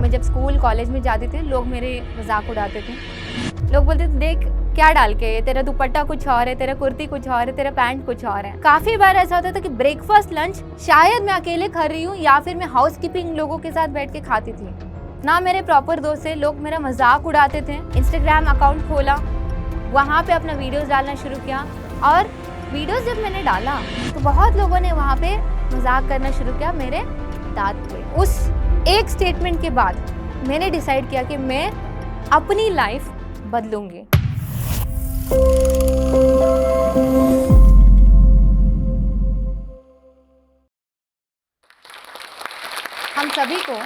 मैं जब school college में जाती थी लोग मेरे मजाक उड़ाते थे। लोग बोलते थे देख क्या डाल के, तेरा दुपट्टा कुछ और है, तेरा कुर्ती कुछ और है, तेरा पैंट कुछ और है। काफी बार ऐसा होता था कि ब्रेकफास्ट लंच शायद मैं अकेले खा रही हूँ या फिर मैं हाउस कीपिंग लोगों के साथ बैठ के खाती थी। ना मेरे प्रॉपर दोस्त थे, लोग मेरा मजाक उड़ाते थे। इंस्टाग्राम अकाउंट खोला, वहाँ पे अपना वीडियोस डालना शुरू किया और वीडियोस जब मैंने डाला तो बहुत लोगों ने वहाँ पे मजाक करना शुरू किया मेरे दांत पे। उस एक स्टेटमेंट के बाद मैंने डिसाइड किया कि मैं अपनी लाइफ बदलूंगी। हम सभी को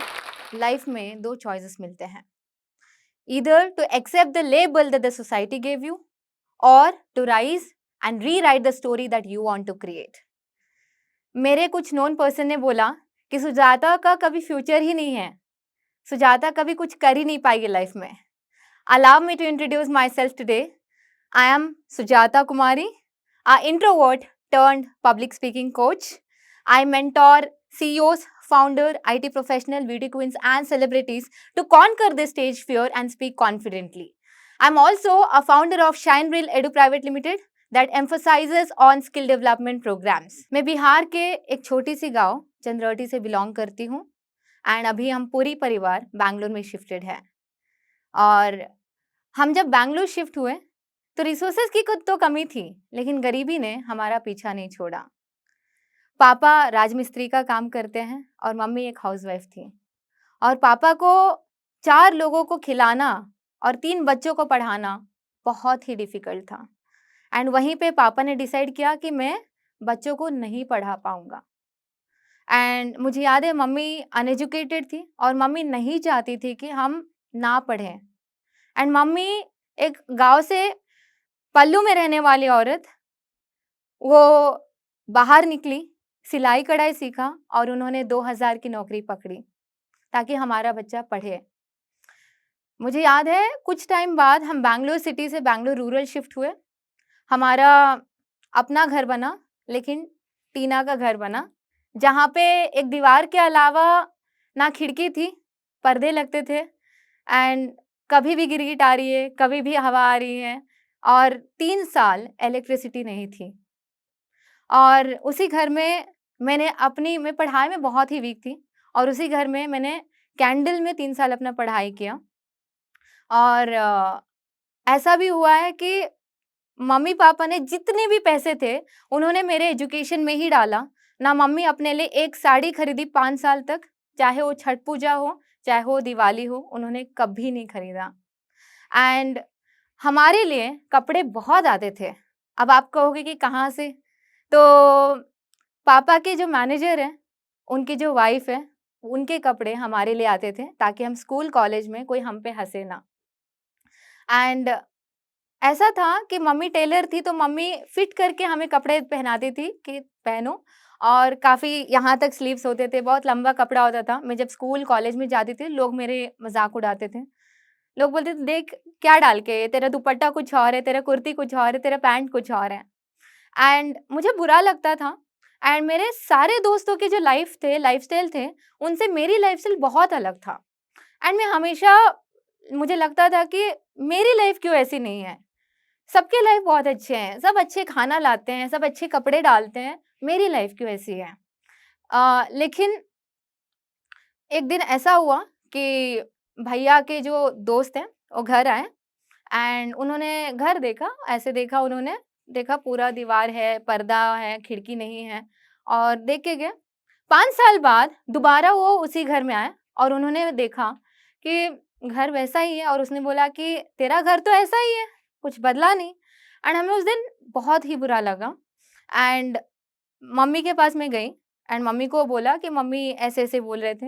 लाइफ में दो चॉइसेस मिलते हैं, either to accept the label that the society gave you or to rise and rewrite the story that you want to create. मेरे कुछ नोन पर्सन ने बोला कि सुजाता का कभी फ्यूचर ही नहीं है, सुजाता कभी कुछ कर ही नहीं पाएगी लाइफ में। Allow me to introduce myself today. I am Sujata Kumari, an introvert turned public speaking coach. I mentor CEOs, founder, IT professional, beauty queens and celebrities to conquer their stage fear and speak confidently. I'm also a founder of Shine Real Edu Private Limited that emphasizes on skill development programs. मैं बिहार के एक छोटी सी गांव चंद्रवटी से belong करती हूँ and अभी हम पूरी परिवार बैंगलोर में शिफ्टेड है। और हम जब बैंगलोर शिफ्ट हुए तो रिसोर्सेज की कुछ तो कमी थी, लेकिन गरीबी ने हमारा पीछा नहीं छोड़ा। पापा राजमिस्त्री का काम करते हैं और मम्मी एक हाउसवाइफ थी और पापा को 4 लोगों को खिलाना और 3 बच्चों को पढ़ाना बहुत ही डिफिकल्ट था। एंड वहीं पे पापा ने डिसाइड किया कि मैं बच्चों को नहीं पढ़ा पाऊंगा। एंड मुझे याद है मम्मी अनएजुकेटेड थी और मम्मी नहीं चाहती थी कि हम ना पढ़ें। एंड मम्मी एक गांव से पल्लू में रहने वाली औरत, वो बाहर निकली, सिलाई कढ़ाई सीखा और उन्होंने 2000 की नौकरी पकड़ी ताकि हमारा बच्चा पढ़े। मुझे याद है कुछ टाइम बाद हम बैंगलोर सिटी से बैंगलोर रूरल शिफ्ट हुए। हमारा अपना घर बना, लेकिन टीना का घर बना, जहाँ पे एक दीवार के अलावा ना खिड़की थी, पर्दे लगते थे एंड कभी भी गिरगिट आ रही है, कभी भी हवा आ रही है और 3 साल इलेक्ट्रिसिटी नहीं थी। और उसी घर में मैं पढ़ाई में बहुत ही वीक थी और उसी घर में मैंने कैंडल में 3 साल अपना पढ़ाई किया। और ऐसा भी हुआ है कि मम्मी पापा ने जितने भी पैसे थे उन्होंने मेरे एजुकेशन में ही डाला। ना मम्मी अपने लिए एक साड़ी खरीदी 5 साल तक, चाहे वो छठ पूजा हो चाहे वो दिवाली हो, उन्होंने कभी नहीं खरीदा। एंड हमारे लिए कपड़े बहुत आते थे। अब आप कहोगे कि कहाँ से, तो पापा के जो मैनेजर हैं उनकी जो वाइफ है उनके कपड़े हमारे लिए आते थे ताकि हम स्कूल कॉलेज में कोई हम पे हंसे ना। एंड ऐसा था कि मम्मी टेलर थी तो मम्मी फिट करके हमें कपड़े पहनाती थी कि पहनो, और काफ़ी यहाँ तक स्लीव्स होते थे, बहुत लंबा कपड़ा होता था। मैं जब स्कूल कॉलेज में जाती थी लोग मेरे मजाक उड़ाते थे। लोग बोलते थे देख क्या डाल के, तेरा दुपट्टा कुछ और है, तेरा कुर्ती कुछ और है, तेरा पैंट कुछ और है। एंड मुझे बुरा लगता था। एंड मेरे सारे दोस्तों के जो लाइफस्टाइल थे उनसे मेरी लाइफस्टाइल बहुत अलग था। एंड मैं हमेशा, मुझे लगता था कि मेरी लाइफ क्यों ऐसी नहीं है, सबके लाइफ बहुत अच्छे हैं, सब अच्छे खाना लाते हैं, सब अच्छे कपड़े डालते हैं, मेरी लाइफ क्यों ऐसी है। लेकिन एक दिन ऐसा हुआ कि भैया के जो दोस्त हैं वो घर आए एंड उन्होंने घर देखा, ऐसे देखा, उन्होंने देखा पूरा दीवार है, पर्दा है, खिड़की नहीं है और देख के गए। 5 साल बाद दोबारा वो उसी घर में आए और उन्होंने देखा कि घर वैसा ही है और उसने बोला कि तेरा घर तो ऐसा ही है, कुछ बदला नहीं। एंड हमें उस दिन बहुत ही बुरा लगा। एंड मम्मी के पास मैं गई एंड मम्मी को बोला कि मम्मी ऐसे ऐसे बोल रहे थे।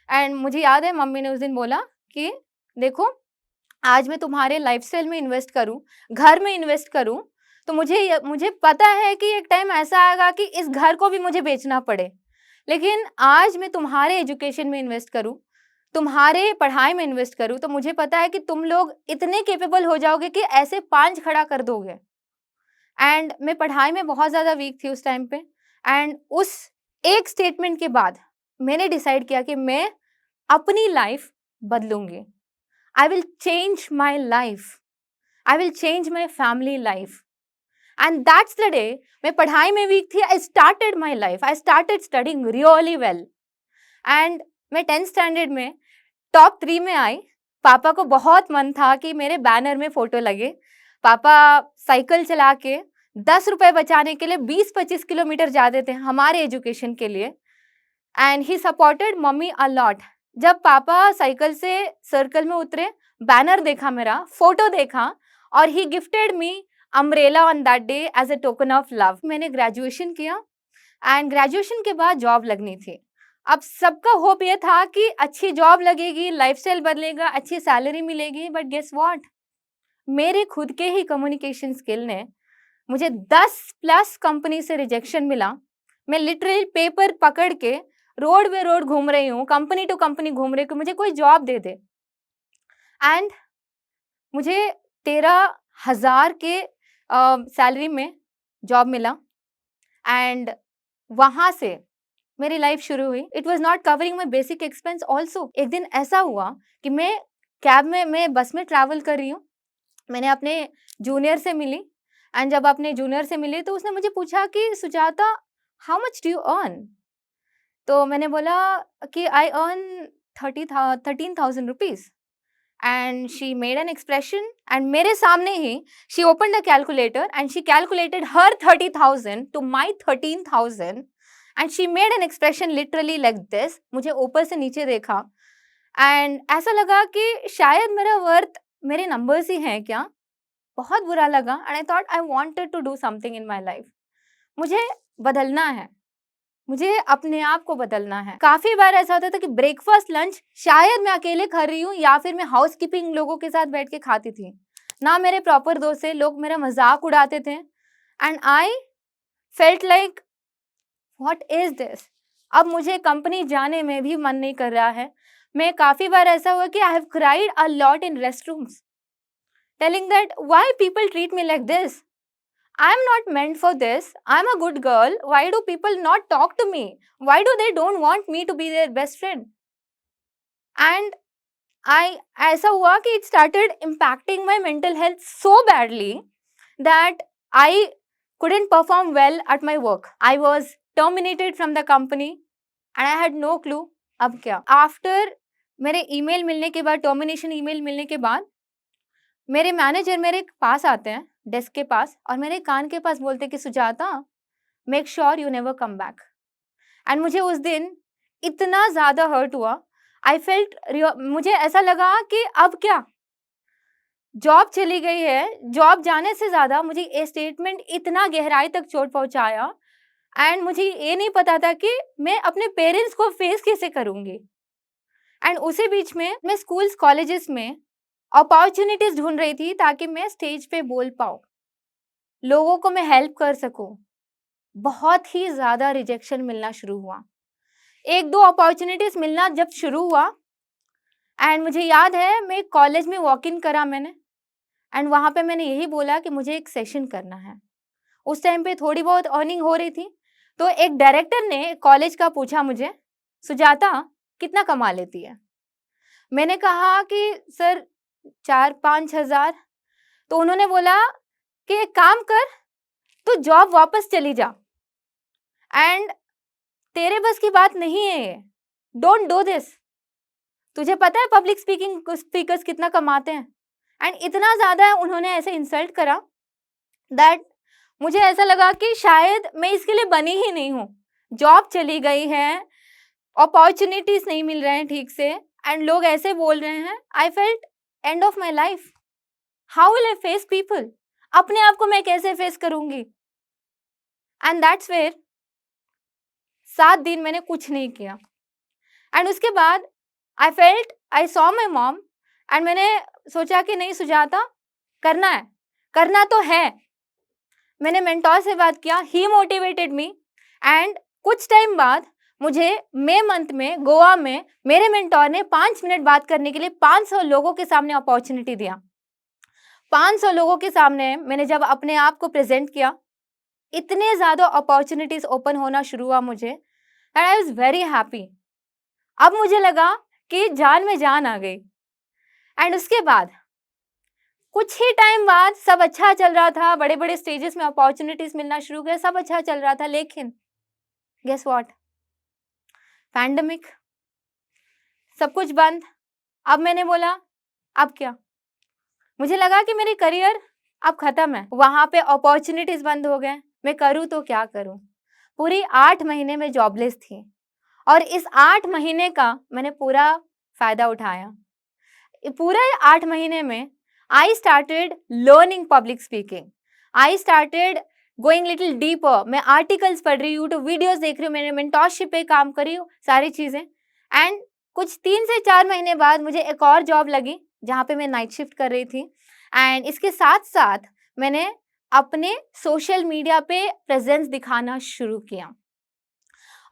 एंड मुझे याद है मम्मी ने उस दिन बोला कि देखो, आज मैं तुम्हारे लाइफस्टाइल में इन्वेस्ट करूं, घर में इन्वेस्ट करूं, तो मुझे पता है कि एक टाइम ऐसा आएगा कि इस घर को भी मुझे बेचना पड़े, लेकिन आज मैं तुम्हारे एजुकेशन में इन्वेस्ट करूं, तुम्हारे पढ़ाई में इन्वेस्ट करूं, तो मुझे पता है कि तुम लोग इतने कैपेबल हो जाओगे कि ऐसे 5 खड़ा कर दोगे। एंड मैं पढ़ाई में बहुत ज़्यादा वीक थी उस टाइम पे। एंड उस एक स्टेटमेंट के बाद मैंने डिसाइड किया कि मैं अपनी लाइफ बदलूंगी। I will change my life, I will change my family life. And that's the day, मैं पढ़ाई में वीक थी, I started my life, I started studying really well. And मैं 10th स्टैंडर्ड में टॉप 3 में आई। पापा को बहुत मन था कि मेरे बैनर में फोटो लगे। पापा साइकिल चला के 10 रुपए बचाने के लिए 20-25 किलोमीटर जाते थे हमारे एजुकेशन के लिए। And he supported mummy a lot. जब पापा साइकिल से सर्कल में उतरे, बैनर देखा मेरा, फोटो देखा, और he gifted me umbrella on that day as a token of love. मैंने ग्रेजुएशन किया एंड ग्रेजुएशन के बाद जॉब लगनी थी। अब सबका होप ये था कि अच्छी जॉब लगेगी, लाइफस्टाइल बदलेगा, अच्छी सैलरी मिलेगी। बट गेस व्हाट, मेरे खुद के ही कम्युनिकेशन स्किल ने मुझे 10+ कंपनी से रिजेक्शन मिला। मैं लिटरली पेपर पकड़ के रोड पे रोड घूम रही हूँ, कंपनी टू कंपनी घूम रही हूँ कि मुझे कोई जॉब दे दे। एंड मुझे 13,000 के सैलरी में जॉब मिला एंड वहाँ से मेरी लाइफ शुरू हुई। It was not covering my basic expense also. एक दिन ऐसा हुआ कि मैं बस में ट्रैवल कर रही हूँ। मैंने अपने जूनियर से मिली एंड जब अपने जूनियर से मिली तो उसने मुझे पूछा कि Sujata, how much do you earn? तो मैंने बोला कि I earn 13,000 rupees. And she made an expression and मेरे सामने ही she open a calculator and she calculated her 30,000 to my 13,000 and she made an expression literally like this. मुझे ऊपर से नीचे देखा एंड ऐसा लगा कि शायद मेरा वर्थ मेरे नंबर्स ही हैं क्या। बहुत बुरा लगा and I thought I wanted to do something in my life. मुझे बदलना है, मुझे अपने आप को बदलना है। काफी बार ऐसा होता था कि ब्रेकफास्ट लंच शायद मैं अकेले खा रही हूँ या फिर मैं हाउस कीपिंग लोगों के साथ बैठ के खाती थी, ना मेरे प्रॉपर दोस्त थे, लोग मेरा मजाक उड़ाते थे and I felt like what is this. अब मुझे कंपनी जाने में भी मन नहीं कर रहा है। मैं काफी बार ऐसा हुआ कि I have cried a lot in restrooms telling that why people treat me like this. I am not meant for this. I am a good girl. Why do people not talk to me? Why do they don't want me to be their best friend? And ऐसा हुआ कि it started impacting my mental health so badly that I couldn't perform well at my work. I was terminated from the company and I had no clue अब क्या। After मेरे email मिलने के बाद, termination email मिलने के बाद, मेरे मैनेजर मेरे पास आते हैं डेस्क के पास और मेरे कान के पास बोलते कि Sujata, make sure you never come back. And मुझे उस दिन इतना ज़्यादा हर्ट हुआ, आई फेल्ट, मुझे ऐसा लगा कि अब क्या, जॉब चली गई है। जॉब जाने से ज़्यादा मुझे ये स्टेटमेंट इतना गहराई तक चोट पहुंचाया एंड मुझे ये नहीं पता था कि मैं अपने पेरेंट्स को फेस कैसे करूँगी। एंड उसी बीच में मैं स्कूल्स कॉलेजेस में अपॉर्चुनिटीज ढूंढ रही थी ताकि मैं स्टेज पे बोल पाऊँ, लोगों को मैं हेल्प कर सकूं। बहुत ही ज़्यादा रिजेक्शन मिलना शुरू हुआ। 1-2 अपॉर्चुनिटीज मिलना जब शुरू हुआ एंड मुझे याद है मैं कॉलेज में वॉक इन करा मैंने एंड वहाँ पे मैंने यही बोला कि मुझे एक सेशन करना है। उस टाइम पे थोड़ी बहुत अर्निंग हो रही थी, तो एक डायरेक्टर ने कॉलेज का पूछा मुझे, सुजाता कितना कमा लेती है? मैंने कहा कि सर 4-5 हज़ार। तो उन्होंने बोला कि एक काम कर, तो जॉब वापस चली जा एंड तेरे बस की बात नहीं है ये, डोंट डू दिस। तुझे पता है पब्लिक स्पीकर्स कितना कमाते हैं? एंड इतना ज़्यादा उन्होंने ऐसे इंसल्ट करा दैट मुझे ऐसा लगा कि शायद मैं इसके लिए बनी ही नहीं हूँ। जॉब चली गई है, अपॉर्चुनिटीज नहीं मिल रहे हैं ठीक से एंड लोग ऐसे बोल रहे हैं। I felt end of my life. How will I face people? अपने आप को मैं कैसे फेस करूंगी? एंड दैट्स वेयर 7 दिन मैंने कुछ नहीं किया एंड उसके बाद I saw my mom and मैंने सोचा कि नहीं सुजाता, करना है, करना तो है। मैंने मेंटोर से बात किया, ही मोटिवेटेड मी एंड कुछ टाइम बाद मुझे मई मंथ में गोवा में मेरे मेंटोर ने 5 मिनट बात करने के लिए 500 लोगों के सामने अपॉर्चुनिटी दिया। 500 लोगों के सामने मैंने जब अपने आप को प्रेजेंट किया, इतने ज़्यादा अपॉर्चुनिटीज ओपन होना शुरू हुआ मुझे and I was very happy. अब मुझे लगा कि जान में जान आ गई। एंड उसके बाद कुछ ही टाइम बाद सब अच्छा चल रहा था, बड़े-बड़े स्टेजेस में अपॉर्चुनिटीज़ मिलना शुरू हुए, सब अच्छा चल रहा था, लेकिन गेस व्हाट? पैंडेमिक, सब कुछ बंद। अब मैंने बोला, अब क्या? मुझे लगा कि मेरी करियर अब खत्म है। वहाँ पे अपॉर्चुनिटीज़ बंद हो गए, मैं करूँ तो क्या करूँ? पूरी 8 महीने में जॉबलेस थी और इस 8 महीने का मैंने पूरा फ़ायदा उठाया। पूरे 8 महीने में I started learning public speaking, I started going little deeper. मैं आर्टिकल्स पढ़ रही हूँ, यूट्यूब वीडियोस देख रही हूँ, मैंने मेंटोरशिप पे काम कर रही हूँ, सारी चीज़ें। एंड कुछ 3 से 4 महीने बाद मुझे एक और जॉब लगी जहाँ पे मैं नाइट शिफ्ट कर रही थी। एंड इसके साथ-साथ मैंने अपने सोशल मीडिया पे प्रेजेंस दिखाना शुरू किया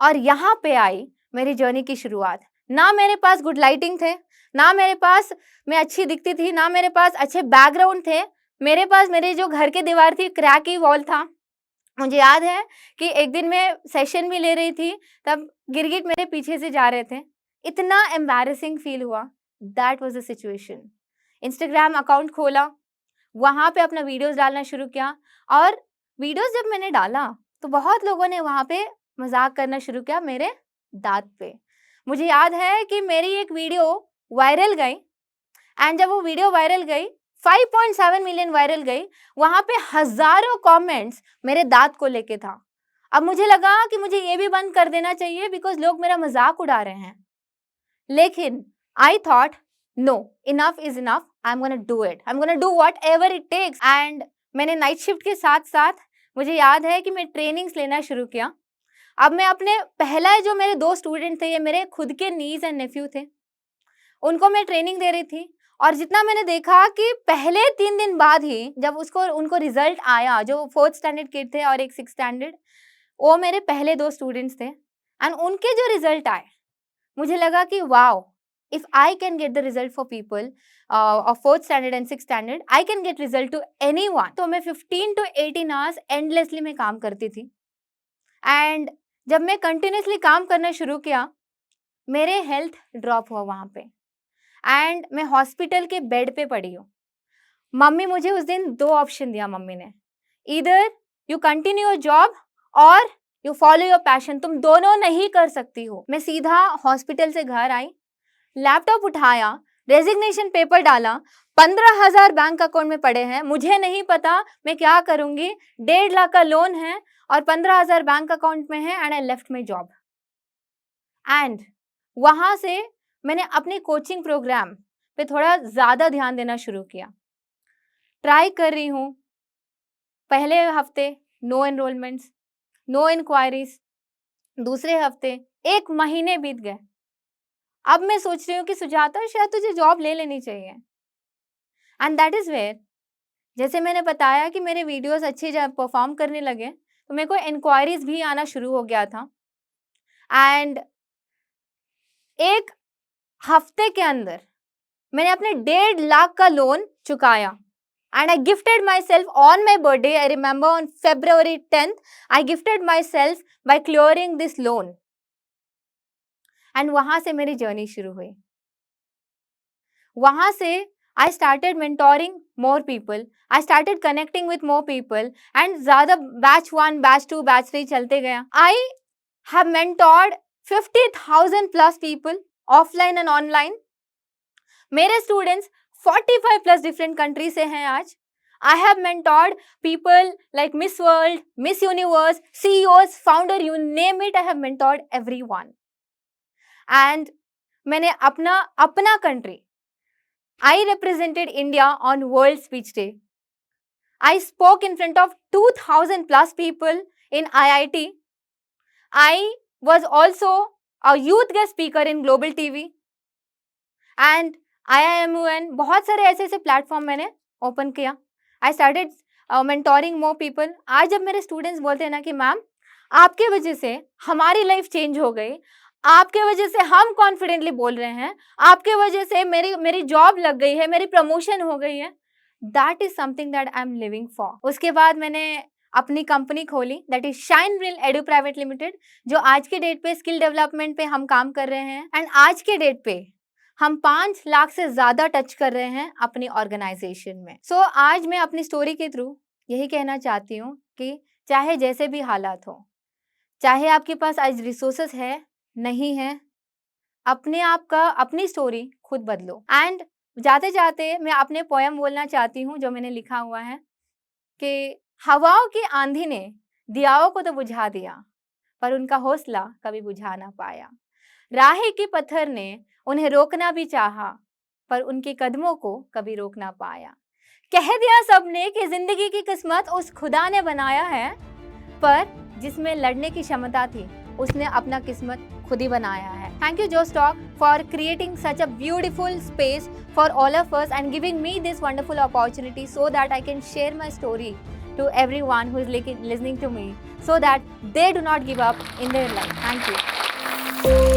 और यहाँ पे आई मेरी जर्नी की शुरुआत। ना मेरे पास गुड लाइटिंग थे, ना मेरे पास मैं अच्छी दिखती थी, ना मेरे पास अच्छे बैकग्राउंड थे। मेरे पास मेरे जो घर की दीवार थी, क्रैकी वॉल था। मुझे याद है कि एक दिन मैं सेशन भी ले रही थी, तब गिरगिट मेरे पीछे से जा रहे थे। इतना एम्बैरेसिंग फील हुआ। That was the situation. Instagram account खोला, वहाँ पे अपना वीडियोज़ डालना शुरू किया और वीडियोज़ जब मैंने डाला, तो बहुत लोगों ने वहाँ पे मज़ाक करना शुरू किया मेरे दाँत पे। मुझे याद है कि मेरी एक वीडियो वायरल गई एंड जब वो वीडियो वायरल गई, 5.7 मिलियन वायरल गई, वहाँ पे हज़ारों कमेंट्स मेरे दाँत को लेके था। अब मुझे लगा कि मुझे ये भी बंद कर देना चाहिए बिकॉज़ लोग मेरा मज़ाक उड़ा रहे हैं। लेकिन I thought no, enough is enough, I am gonna do it, I am gonna do whatever it takes. And मैंने नाइट शिफ्ट के साथ-साथ मुझे याद है कि मैं ट्रेनिंग्स लेना शुरू किया। अब मैं अपने पहला जो मेरे 2 स्टूडेंट थे, ये मेरे खुद के नीज़ एंड नेफ्यू थे। उनको मैं ट्रेनिंग दे रही थी और जितना मैंने देखा कि पहले 3 दिन बाद ही जब उनको रिज़ल्ट आया, जो 4th स्टैंडर्ड किड थे और एक 6th स्टैंडर्ड, वो मेरे पहले 2 स्टूडेंट्स थे एंड उनके जो रिज़ल्ट आए, मुझे लगा कि wow! If I can get the result for people of 4th standard and 6th standard, I can get result to anyone. तो मैं 15 टू 18 आवर्स एंडलेसली मैं काम करती थी एंड जब मैं कंटिन्यूअसली काम करना शुरू किया, मेरे हेल्थ ड्रॉप हुआ वहाँ पे एंड मैं हॉस्पिटल के बेड पे पड़ी हूँ। मम्मी मुझे उस दिन 2 ऑप्शन दिया मम्मी ने, either you continue your job और यू फॉलो योर पैशन, तुम दोनों नहीं कर सकती हो। मैं सीधा हॉस्पिटल से घर आई, लैपटॉप उठाया, रेजिग्नेशन पेपर डाला, 15,000 बैंक अकाउंट में पड़े हैं, मुझे नहीं पता मैं क्या करूंगी, 1.5 लाख का लोन है और 15,000 बैंक अकाउंट में है and I left my job. And वहाँ से मैंने अपने कोचिंग प्रोग्राम पे थोड़ा ज़्यादा ध्यान देना शुरू किया। ट्राई कर रही हूँ, पहले हफ्ते नो एनरोलमेंट्स, नो इंक्वायरीज, दूसरे हफ्ते 1 महीने बीत गए। अब मैं सोच रही हूँ कि सुजाता शायद तुझे जॉब ले लेनी चाहिए। एंड दैट इज़ वेयर, जैसे मैंने बताया कि मेरे वीडियोस अच्छे परफॉर्म करने लगे, तो मेरे को इंक्वायरीज भी आना शुरू हो गया था एंड एक हफ्ते के अंदर मैंने अपने 1.5 लाख का लोन चुकाया and I gifted myself on my birthday. I remember on February 10th, I gifted myself by clearing this loan and वहां से मेरी जर्नी शुरू हुई। वहां से I started mentoring more people, I started connecting with more people and ज़्यादा batch 1, batch 2, batch 3 चलते गया। I have mentored 50,000 plus people offline and online. मेरे स्टूडेंट्स 45 प्लस डिफरेंट कंट्री से हैं आज। आई have mentored people like miss world, miss universe, CEOs, founder, you name it, I have mentored everyone. And मैंने अपना country, I represented India on World Speech Day. I spoke in front of 2,000 plus people in IIT. I was also a youth guest speaker in Global TV. And IIMUN, बहुत सारे ऐसे platform मैंने open किया। I started mentoring more people. आज जब मेरे students बोलते हैं ना कि मैम आपके वजह से हमारी लाइफ चेंज हो गई, आपके वजह से हम कॉन्फिडेंटली बोल रहे हैं, आपके वजह से मेरी जॉब लग गई है, मेरी प्रमोशन हो गई है, that is something that I am living for. उसके बाद मैंने अपनी कंपनी खोली, that is shine real edu private limited, जो आज के डेट पे स्किल डेवलपमेंट पे हम काम कर रहे हैं एंड आज के डेट पे हम 5 लाख से ज़्यादा टच कर रहे हैं अपनी ऑर्गेनाइजेशन में। सो आज मैं अपनी स्टोरी के थ्रू यही कहना चाहती हूँ कि चाहे जैसे भी हालात हो, चाहे आपके पास आज रिसोर्सेस है, नहीं है, अपने आप का अपनी स्टोरी खुद बदलो। एंड जाते-जाते मैं अपने पोएम बोलना चाहती हूँ जो मैंने लिखा हुआ है कि हवाओं की आंधी ने दियाओं को तो बुझा दिया, पर उनका हौसला कभी बुझा ना पाया। राह के पत्थर ने उन्हें रोकना भी चाहा, पर उनके कदमों को कभी रोक ना पाया। कह दिया सबने कि जिंदगी की किस्मत उस खुदा ने बनाया है, पर जिसमें लड़ने की क्षमता थी उसने अपना किस्मत खुद ही बनाया है। Thank you, Joe Stock, for creating such a beautiful space for all of us and giving me this wonderful opportunity so that I can share my story to everyone who is listening to me so that they do not give up in their life. Thank you.